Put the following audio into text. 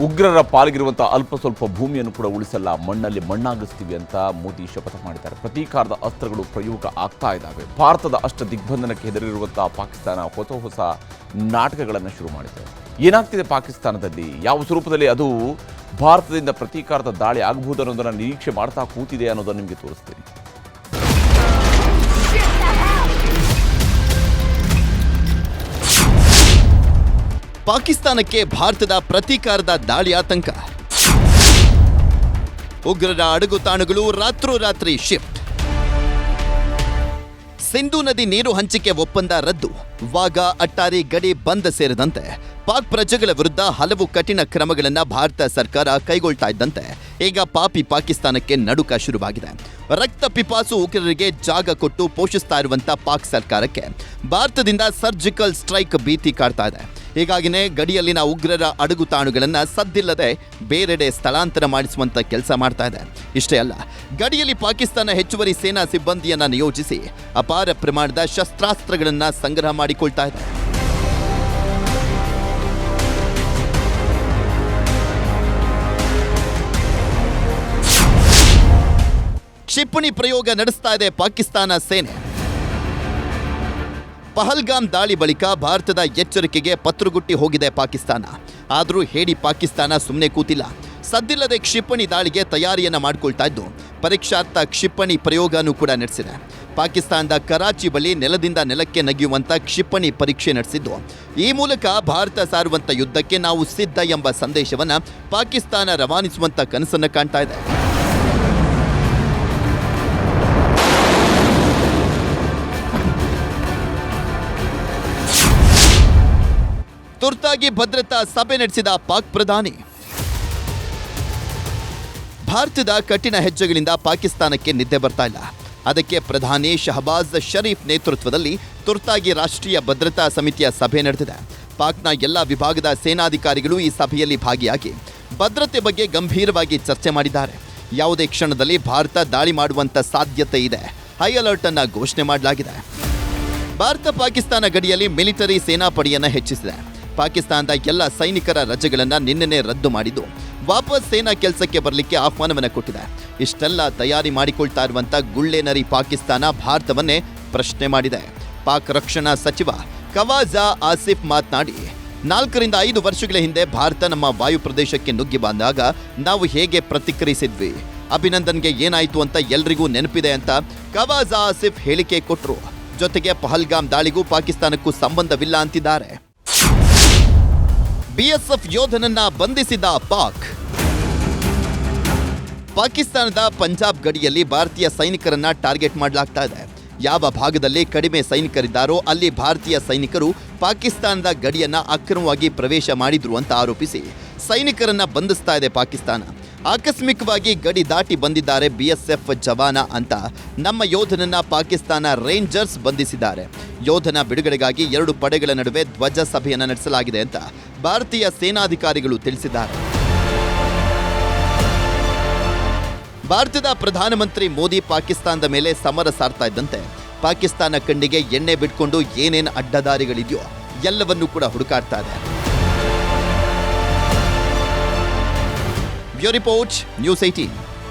ಉಗ್ರರ ಪಾಲ್ಗಿರುವಂತಹ ಅಲ್ಪ ಸ್ವಲ್ಪ ಭೂಮಿಯನ್ನು ಕೂಡ ಉಳಿಸಲ್ಲ, ಮಣ್ಣಲ್ಲಿ ಮಣ್ಣಾಗಿಸ್ತೀವಿ ಅಂತ ಮೋದಿ ಶಪಥ ಮಾಡಿದ್ದಾರೆ. ಪ್ರತೀಕಾರದ ಅಸ್ತ್ರಗಳು ಪ್ರಯೋಗ ಆಗ್ತಾ ಇದ್ದಾವೆ. ಭಾರತದ ಅಷ್ಟ ದಿಗ್ಬಂಧನಕ್ಕೆ ಹೆದರಿರುವಂತಹ ಪಾಕಿಸ್ತಾನ ಹೊಸ ನಾಟಕಗಳನ್ನು ಶುರು ಮಾಡಿದೆ. ಏನಾಗ್ತಿದೆ ಪಾಕಿಸ್ತಾನದಲ್ಲಿ, ಯಾವ ಸ್ವರೂಪದಲ್ಲಿ ಅದು ಭಾರತದಿಂದ ಪ್ರತೀಕಾರದ ದಾಳಿ ಆಗಬಹುದು ಅನ್ನೋದನ್ನು ನಿರೀಕ್ಷೆ ಮಾಡ್ತಾ ಕೂತಿದೆ ಅನ್ನೋದನ್ನು ನಿಮಗೆ ತೋರಿಸ್ತೀನಿ. ಪಾಕಿಸ್ತಾನಕ್ಕೆ ಭಾರತದ ಪ್ರತೀಕಾರದ ದಾಳಿ ಆತಂಕ. ಉಗ್ರರ ಅಡಗುತಾಣಗಳು ರಾತ್ರೋರಾತ್ರಿ ಶಿಫ್ಟ್. ಸಿಂಧೂ ನದಿ ನೀರು ಹಂಚಿಕೆ ಒಪ್ಪಂದ ರದ್ದು. ವಾಘಾ ಅಟ್ಟಾರಿ ಗಡಿ ಬಂದ್ ಸೇರಿದಂತೆ ಪಾಕ್ ಪ್ರಜೆಗಳ ವಿರುದ್ಧ ಹಲವು ಕಠಿಣ ಕ್ರಮಗಳನ್ನು ಭಾರತ ಸರ್ಕಾರ ಕೈಗೊಳ್ತಾ ಇದ್ದಂತೆ ಈಗ ಪಾಕಿಸ್ತಾನಕ್ಕೆ ನಡುಕ ಶುರುವಾಗಿದೆ. ರಕ್ತ ಪಿಪಾಸು ಉಗ್ರರಿಗೆ ಜಾಗ ಕೊಟ್ಟು ಪೋಷಿಸ್ತಾ ಇರುವಂತ ಪಾಕ್ ಸರ್ಕಾರಕ್ಕೆ ಭಾರತದಿಂದ ಸರ್ಜಿಕಲ್ ಸ್ಟ್ರೈಕ್ ಭೀತಿ ಕಾಡ್ತಾ ಇದೆ. ಹೀಗಾಗಿನೇ ಗಡಿಯಲ್ಲಿನ ಉಗ್ರರ ಅಡಗುತಾಣುಗಳನ್ನು ಸದ್ದಿಲ್ಲದೆ ಬೇರೆಡೆ ಸ್ಥಳಾಂತರ ಮಾಡಿಸುವಂತ ಕೆಲಸ ಮಾಡ್ತಾ ಇದೆ. ಇಷ್ಟೇ ಅಲ್ಲ, ಗಡಿಯಲ್ಲಿ ಪಾಕಿಸ್ತಾನ ಹೆಚ್ಚುವರಿ ಸೇನಾ ಸಿಬ್ಬಂದಿಯನ್ನ ನಿಯೋಜಿಸಿ ಅಪಾರ ಪ್ರಮಾಣದ ಶಸ್ತ್ರಾಸ್ತ್ರಗಳನ್ನು ಸಂಗ್ರಹ ಮಾಡಿಕೊಳ್ತಾ ಇದೆ. ಕ್ಷಿಪಣಿ ಪ್ರಯೋಗ ನಡೆಸ್ತಾ ಇದೆ ಪಾಕಿಸ್ತಾನ ಸೇನೆ. ಪಹಲ್ಗಾಮ್ ದಾಳಿ ಬಳಿಕ ಭಾರತದ ಎಚ್ಚರಿಕೆಗೆ ಪತ್ರುಗುಟ್ಟಿ ಹೋಗಿದೆ ಪಾಕಿಸ್ತಾನ. ಆದರೂ ಹೇಳಿ ಪಾಕಿಸ್ತಾನ ಸುಮ್ಮನೆ ಕೂತಿಲ್ಲ. ಸದ್ದಿಲ್ಲದೆ ಕ್ಷಿಪಣಿ ದಾಳಿಗೆ ತಯಾರಿಯನ್ನ ಮಾಡಿಕೊಳ್ತಾ ಇದ್ದು ಪರೀಕ್ಷಾರ್ಥ ಕ್ಷಿಪಣಿ ಪ್ರಯೋಗನೂ ಕೂಡ ನಡೆಸಿದೆ. ಪಾಕಿಸ್ತಾನದ ಕರಾಚಿ ಬಳಿ ನೆಲದಿಂದ ನೆಲಕ್ಕೆ ನಗಿಯುವಂತ ಕ್ಷಿಪಣಿ ಪರೀಕ್ಷೆ ನಡೆಸಿದ್ದು ಈ ಮೂಲಕ ಭಾರತ ಸಾರುವಂತ ಯುದ್ಧಕ್ಕೆ ನಾವು ಸಿದ್ಧ ಎಂಬ ಸಂದೇಶವನ್ನ ಪಾಕಿಸ್ತಾನ ರವಾನಿಸುವಂತ ಕನಸನ್ನ ಕಾಣ್ತಾ ಇದೆ. ತುರ್ತಾಗಿ ಭದ್ರತಾ ಸಭೆ ನಡೆಸಿದ ಪಾಕ್ ಪ್ರಧಾನಿ. ಭಾರತದ ಕಠಿಣ ಹೆಜ್ಜೆಗಳಿಂದ ಪಾಕಿಸ್ತಾನಕ್ಕೆ ನಿದ್ದೆ ಬರ್ತಾ ಇಲ್ಲ. ಅದಕ್ಕೆ ಪ್ರಧಾನಿ ಶಹಬಾಜ್ ಶರೀಫ್ ನೇತೃತ್ವದಲ್ಲಿ ತುರ್ತಾಗಿ ರಾಷ್ಟ್ರೀಯ ಭದ್ರತಾ ಸಮಿತಿಯ ಸಭೆ ನಡೆದಿದೆ. ಪಾಕ್ನ ಎಲ್ಲ ವಿಭಾಗದ ಸೇನಾಧಿಕಾರಿಗಳು ಈ ಸಭೆಯಲ್ಲಿ ಭಾಗಿಯಾಗಿ ಭದ್ರತೆ ಬಗ್ಗೆ ಗಂಭೀರವಾಗಿ ಚರ್ಚೆ ಮಾಡಿದ್ದಾರೆ. ಯಾವುದೇ ಕ್ಷಣದಲ್ಲಿ ಭಾರತ ದಾಳಿ ಮಾಡುವಂತ ಸಾಧ್ಯತೆ ಇದೆ. ಹೈ ಅಲರ್ಟ್ ಅನ್ನ ಘೋಷಣೆ ಮಾಡಲಾಗಿದೆ. ಭಾರತ ಪಾಕಿಸ್ತಾನ ಗಡಿಯಲ್ಲಿ ಮಿಲಿಟರಿ ಸೇನಾಪಡೆಯನ್ನು ಹೆಚ್ಚಿಸಿದೆ. ಪಾಕಿಸ್ತಾನದ ಎಲ್ಲ ಸೈನಿಕರ ರಜೆಗಳನ್ನು ನಿನ್ನೆನೇ ರದ್ದು ಮಾಡಿದ್ದು ವಾಪಸ್ ಸೇನಾ ಕೆಲಸಕ್ಕೆ ಬರಲಿಕ್ಕೆ ಆಹ್ವಾನವನ್ನು ಕೊಟ್ಟಿದೆ. ಇಷ್ಟೆಲ್ಲ ತಯಾರಿ ಮಾಡಿಕೊಳ್ತಾ ಇರುವಂತ ಗುಳ್ಳೆನರಿ ಪಾಕಿಸ್ತಾನ ಭಾರತವನ್ನೇ ಪ್ರಶ್ನೆ ಮಾಡಿದೆ. ಪಾಕ್ ರಕ್ಷಣಾ ಸಚಿವ ಖವಾಜಾ ಆಸಿಫ್ ಮಾತನಾಡಿ, 4 ರಿಂದ 5 ವರ್ಷಗಳ ಹಿಂದೆ ಭಾರತ ನಮ್ಮ ವಾಯು ಪ್ರದೇಶಕ್ಕೆ ನುಗ್ಗಿ ಬಂದಾಗ ನಾವು ಹೇಗೆ ಪ್ರತಿಕ್ರಿಯಿಸಿದ್ವಿ, ಅಭಿನಂದನ್ಗೆ ಏನಾಯಿತು ಅಂತ ಎಲ್ರಿಗೂ ನೆನಪಿದೆ ಅಂತ ಖವಾಜಾ ಆಸಿಫ್ ಹೇಳಿಕೆ ಕೊಟ್ಟರು. ಜೊತೆಗೆ ಪಹಲ್ಗಾಮ್ ದಾಳಿಗೂ ಪಾಕಿಸ್ತಾನಕ್ಕೂ ಸಂಬಂಧವಿಲ್ಲ ಅಂತಿದ್ದಾರೆ. ಬಿಎಸ್ಎಫ್ ಯೋಧನನ್ನ ಬಂಧಿಸಿದ ಪಾಕ್. ಪಾಕಿಸ್ತಾನದ ಪಂಜಾಬ್ ಗಡಿಯಲ್ಲಿ ಭಾರತೀಯ ಸೈನಿಕರನ್ನ ಟಾರ್ಗೆಟ್ ಮಾಡಲಾಗ್ತಾ ಇದೆ. ಯಾವ ಭಾಗದಲ್ಲಿ ಕಡಿಮೆ ಸೈನಿಕರಿದ್ದಾರೋ ಅಲ್ಲಿ ಭಾರತೀಯ ಸೈನಿಕರು ಪಾಕಿಸ್ತಾನದ ಗಡಿಯನ್ನ ಅಕ್ರಮವಾಗಿ ಪ್ರವೇಶ ಮಾಡಿದ್ರು ಅಂತ ಆರೋಪಿಸಿ ಸೈನಿಕರನ್ನ ಬಂಧಿಸ್ತಾ ಇದೆ ಪಾಕಿಸ್ತಾನ. ಆಕಸ್ಮಿಕವಾಗಿ ಗಡಿ ದಾಟಿ ಬಂದಿದ್ದಾರೆ ಬಿಎಸ್ಎಫ್ ಜವಾನ ಅಂತ ನಮ್ಮ ಯೋಧನನ್ನ ಪಾಕಿಸ್ತಾನ ರೇಂಜರ್ಸ್ ಬಂಧಿಸಿದ್ದಾರೆ. ಯೋಧನ ಬಿಡುಗಡೆಗಾಗಿ 2 ಪಡೆಗಳ ನಡುವೆ ಧ್ವಜ ಸಭೆಯನ್ನು ನಡೆಸಲಾಗಿದೆ ಅಂತ ಭಾರತೀಯ ಸೇನಾಧಿಕಾರಿಗಳು ತಿಳಿಸಿದ್ದಾರೆ. ಭಾರತದ ಪ್ರಧಾನಮಂತ್ರಿ ಮೋದಿ ಪಾಕಿಸ್ತಾನದ ಮೇಲೆ ಸಮರ ಸಾರ್ತಾ ಇದ್ದಂತೆ ಪಾಕಿಸ್ತಾನ ಕಣ್ಣಿಗೆ ಎಣ್ಣೆ ಬಿಟ್ಕೊಂಡು ಏನೇನು ಅಡ್ಡದಾರಿಗಳಿದೆಯೋ ಎಲ್ಲವನ್ನೂ ಕೂಡ ಹುಡುಕಾಡ್ತಾ ಇದೆ. Bureau report, news 18.